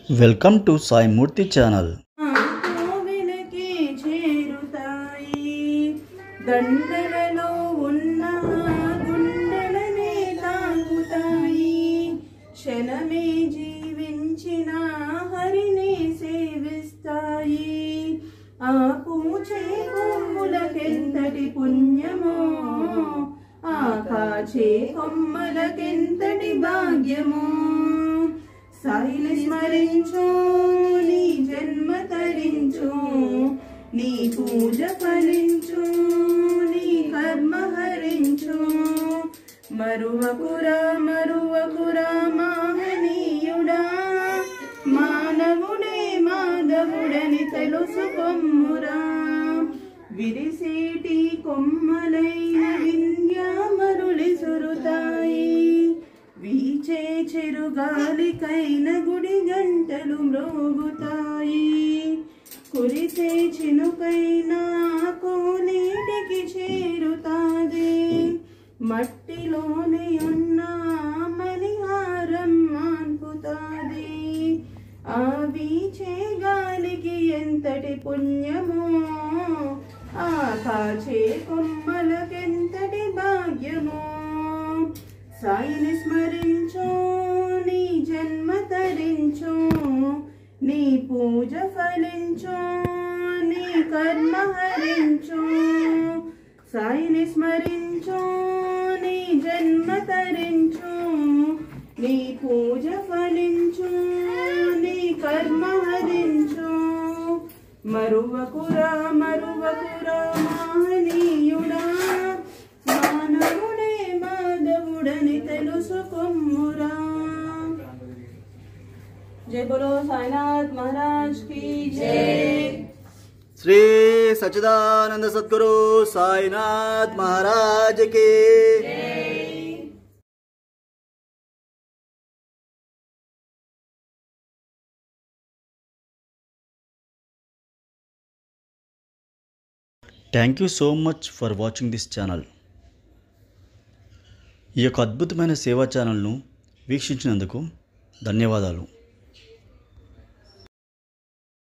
Welcome to Sai Murthy channel. కోవెలకి చేరుతాయి దండలలో ఉన్న గుండెలనే తాకుతాయి. క్షణమే జీవించిన హరిని సేవిస్తాయి. ఆ పూచే కొమ్ములకెంతటి పుణ్యమో, ఆ కాచే కొమ్మలకెంతటి భాగ్యమో. సాయిని స్మరించు, నీ జన్మ తరించు, నీ పూజ ఫలించు, నీ కర్మ హరించు. మరువకురా మరువకురా మహనీయుడా, మానవుడే మాధవుడని తెలుసుకొమ్మురా. విరిసేటి కొమ్మలైన వింధ్యామరులి సురుతాయి. వీచే చిరుగాలికైన గుడి గంటలు మ్రోగుతాయి. కురిసే చినుకైనా కోనేటికి చేరుతాది. మట్టిలోనే ఉన్న మణిహారం మాన్పుతాది. ఆ వీచే గాలికి ఎంతటి పుణ్యమో, ఆ కాచే కొమ్మలకెంతటి భాగ్యమో. సాయిని స్మరించు, నీ జన్మ తరించు, నీ పూజ ఫలించు, నీ కర్మ హరించు. సాయిని స్మరించు, నీ జన్మ తరించు, నీ పూజ ఫలించు, నీ కర్మ హరించు. మరువకురా మరువకురా మహనీయుడా, మానవుడే మాధవుడని తెలుసుకొమ్మురా. జై బోలో సాయినాథ్ మహారాజ్ की जय. శ్రీ సచ్చిదానంద సద్గురు సాయినాథ్ మహారాజ్ కి thank you so much for watching this channel. ఈ యొక్క అద్భుతమైన సేవా ఛానల్ను వీక్షించినందుకు ధన్యవాదాలు.